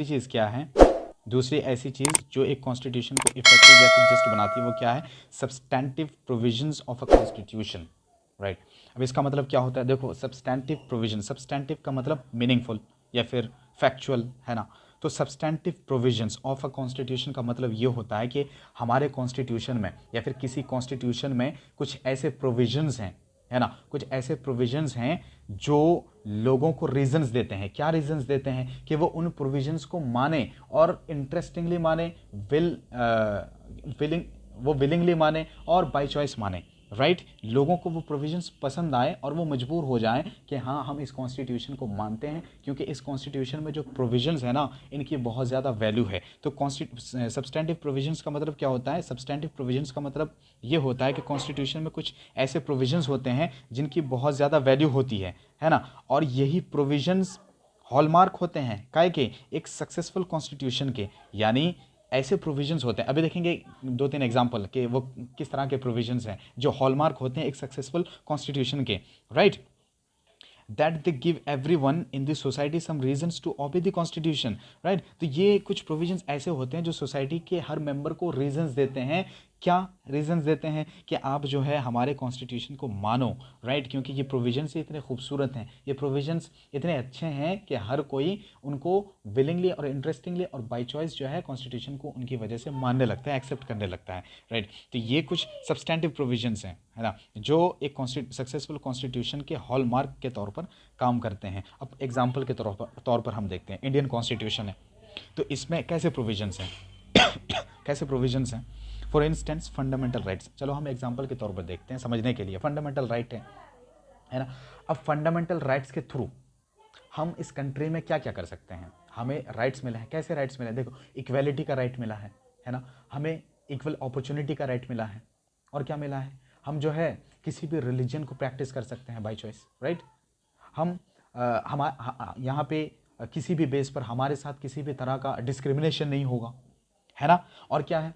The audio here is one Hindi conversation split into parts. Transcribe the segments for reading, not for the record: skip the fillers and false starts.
दूसरी चीज़ क्या है, दूसरी ऐसी चीज़ जो एक कॉन्स्टिट्यूशन को इफेक्टिव या फिर जस्ट बनाती है वो क्या है, substantive provisions of a constitution, right. अब इसका मतलब क्या होता है, देखो सब्सटेंटिव प्रोविजन, सब्सटेंटिव का मतलब मीनिंगफुल या फिर फैक्चुअल, है ना। तो substantive provisions of a constitution का मतलब ये होता है कि हमारे कॉन्स्टिट्यूशन में या फिर किसी कॉन्स्टिट्यूशन में कुछ ऐसे प्रोविजंस हैं, है ना, कुछ ऐसे प्रोविजंस हैं जो लोगों को रीजंस देते हैं। क्या रीजंस देते हैं कि वो उन प्रोविजंस को माने और इंटरेस्टिंगली माने, वो विलिंगली माने और बाय चॉइस माने, राइट। लोगों को वो प्रोविजंस पसंद आए और वो मजबूर हो जाएं कि हाँ हम इस कॉन्स्टिट्यूशन को मानते हैं, क्योंकि इस कॉन्स्टिट्यूशन में जो प्रोविजंस है ना इनकी बहुत ज़्यादा वैल्यू है। तो सब्सटेंटिव प्रोविजंस का मतलब क्या होता है, सब्सटेंटिव प्रोविजंस का मतलब ये होता है कि कॉन्स्टिट्यूशन में कुछ ऐसे प्रोविजंस होते हैं जिनकी बहुत ज़्यादा वैल्यू होती है ना। और यही प्रोविजंस हॉलमार्क होते हैं काय के, एक सक्सेसफुल कॉन्स्टिट्यूशन के। यानी ऐसे प्रोविजंस होते हैं, अभी देखेंगे 2-3 एग्जांपल कि वो किस तरह के प्रोविजंस हैं जो हॉलमार्क होते हैं एक सक्सेसफुल कॉन्स्टिट्यूशन के, right. That they give everyone in the society some reasons to obey the constitution, right. तो ये कुछ प्रोविजंस ऐसे होते हैं जो सोसाइटी के हर मेंबर को रीजंस देते हैं। क्या रीजंस देते हैं कि आप जो है हमारे कॉन्स्टिट्यूशन को मानो, राइट। क्योंकि ये प्रोविजंस इतने खूबसूरत हैं, ये प्रोविजंस इतने अच्छे हैं कि हर कोई उनको विलिंगली और इंटरेस्टिंगली और बाय चॉइस जो है कॉन्स्टिट्यूशन को उनकी वजह से मानने लगता है, एक्सेप्ट करने लगता है, राइट। तो ये कुछ सब्सटेंटिव प्रोविजंस हैं, है ना, जो एक सक्सेसफुल कॉन्स्टिट्यूशन के हॉलमार्क के तौर पर काम करते हैं। अब एग्जाम्पल के तौर पर हम देखते हैं इंडियन कॉन्स्टिट्यूशन है, तो इसमें कैसे प्रोविजंस हैं कैसे प्रोविजंस हैं। फॉर इंस्टेंस फंडामेंटल राइट्स, चलो हम एग्जांपल के तौर पर देखते हैं समझने के लिए। फंडामेंटल राइट है ना। अब फंडामेंटल राइट्स के थ्रू हम इस कंट्री में क्या क्या कर सकते हैं, हमें राइट्स मिले हैं। कैसे राइट्स मिले हैं, देखो इक्वेलिटी का राइट मिला है ना, हमें इक्वल अपॉर्चुनिटी का राइट मिला है, और क्या मिला है, हम जो है किसी भी रिलीजन को प्रैक्टिस कर सकते हैं बाय चॉइस, राइट। हम यहाँ पे किसी भी बेस पर हमारे साथ किसी भी तरह का डिस्क्रिमिनेशन नहीं होगा, है ना। और क्या है,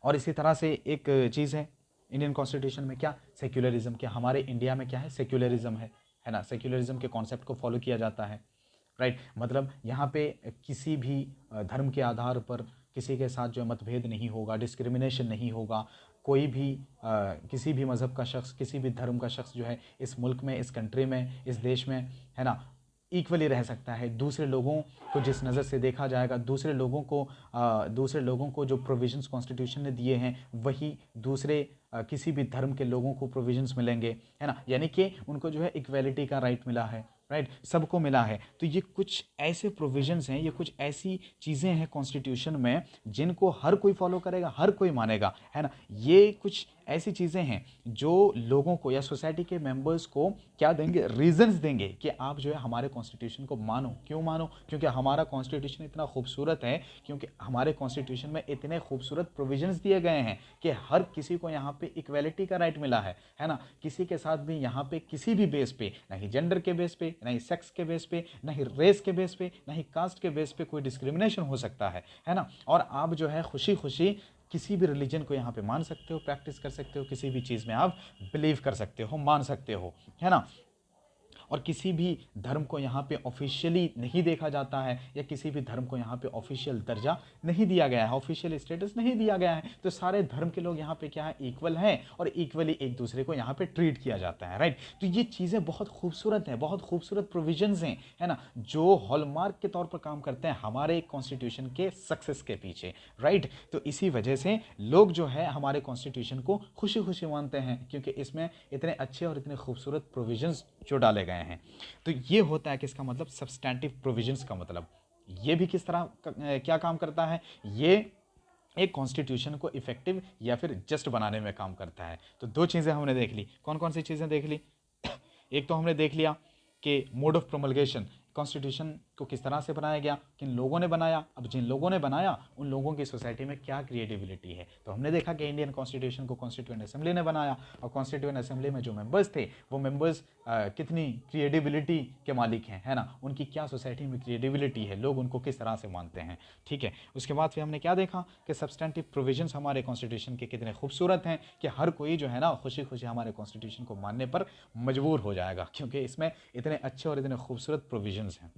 और इसी तरह से एक चीज़ है इंडियन कॉन्स्टिट्यूशन में, क्या, सेक्युलरिज्म। क्या हमारे इंडिया में क्या है, सेक्युलरिज्म है ना। सेक्युलरिज्म के कॉन्सेप्ट को फॉलो किया जाता है, राइट। मतलब यहाँ पे किसी भी धर्म के आधार पर किसी के साथ जो मतभेद नहीं होगा, डिस्क्रिमिनेशन नहीं होगा। कोई भी किसी भी मज़हब का शख्स, किसी भी धर्म का शख्स जो है इस मुल्क में, इस कंट्री में, इस देश में, है ना, इक्वली रह सकता है। दूसरे लोगों को जिस नज़र से देखा जाएगा, दूसरे लोगों को जो प्रोविजंस कॉन्स्टिट्यूशन ने दिए हैं वही दूसरे किसी भी धर्म के लोगों को प्रोविजंस मिलेंगे, है ना। यानी कि उनको जो है इक्वेलिटी का राइट मिला है, राइट, सबको मिला है। तो ये कुछ ऐसे प्रोविजंस हैं, ये कुछ ऐसी चीज़ें हैं कॉन्स्टिट्यूशन में जिनको हर कोई फॉलो करेगा, हर कोई मानेगा, है ना। ये कुछ ऐसी चीज़ें हैं जो लोगों को या सोसाइटी के मेंबर्स को क्या देंगे, रीजंस देंगे कि आप जो है हमारे कॉन्स्टिट्यूशन को मानो। क्यों मानो, क्योंकि हमारा कॉन्स्टिट्यूशन इतना खूबसूरत है, क्योंकि हमारे कॉन्स्टिट्यूशन में इतने खूबसूरत प्रोविजंस दिए गए हैं कि हर किसी को यहाँ पे इक्वेलिटी का राइट मिला है ना। किसी के साथ भी यहाँ पे किसी भी बेस पे, ना ही जेंडर के बेस पे, ना ही सेक्स के बेस पे, ना ही रेस के बेस पे, ना ही कास्ट के बेस पे कोई डिस्क्रिमिनेशन हो सकता है ना। और आप जो है खुशी खुशी किसी भी रिलीजन को यहाँ पे मान सकते हो, प्रैक्टिस कर सकते हो, किसी भी चीज़ में आप बिलीव कर सकते हो, मान सकते हो, है ना। और किसी भी धर्म को यहाँ पे ऑफिशियली नहीं देखा जाता है, या किसी भी धर्म को यहाँ पे ऑफिशियल दर्जा नहीं दिया गया है, ऑफिशियल स्टेटस नहीं दिया गया है। तो सारे धर्म के लोग यहाँ पे क्या है, इक्वल हैं, और इक्वली एक दूसरे को यहाँ पे ट्रीट किया जाता है, राइट। तो ये चीज़ें बहुत खूबसूरत हैं, बहुत खूबसूरत प्रोविजंस हैं, है ना, जो हॉलमार्क के तौर पर काम करते हैं हमारे कॉन्स्टिट्यूशन के सक्सेस के पीछे, राइट। तो इसी वजह से लोग जो है हमारे कॉन्स्टिट्यूशन को खुशी खुशी मानते हैं, क्योंकि इसमें इतने अच्छे और इतने खूबसूरत प्रोविजंस जो डाले गए हैं। तो ये होता है कि इसका मतलब सब्सटेंटिव प्रोविजंस का मतलब ये भी किस तरह क्या काम करता है, ये एक कॉन्स्टिट्यूशन को इफेक्टिव या फिर जस्ट बनाने में काम करता है। तो दो चीज़ें हमने देख ली, कौन कौन सी चीज़ें देख ली एक तो हमने देख लिया कि मोड ऑफ प्रोमलगेशन, कॉन्स्टिट्यूशन को किस तरह से बनाया गया, किन लोगों ने बनाया। अब जिन लोगों ने बनाया उन लोगों की सोसाइटी में क्या क्रिएटिविटी है, तो हमने देखा कि इंडियन कॉन्स्टिट्यूशन को कॉन्स्टिट्यूएंट असेंबली ने बनाया, और कॉन्स्टिट्यूएंट असेंबली में जो मेंबर्स थे वो मेंबर्स कितनी क्रिएटिविटी के मालिक हैं, है ना, उनकी क्या सोसाइटी में क्रिएटिविटी है, लोग उनको किस तरह से मानते हैं, ठीक है। उसके बाद फिर हमने क्या देखा कि सब्सटेंटिव प्रोविजंस हमारे कॉन्स्टिट्यूशन के कितने खूबसूरत हैं कि हर कोई जो है ना खुशी खुशी हमारे कॉन्स्टिट्यूशन को मानने पर मजबूर हो जाएगा, क्योंकि इसमें इतने अच्छे और इतने खूबसूरत प्रोविजंस हैं।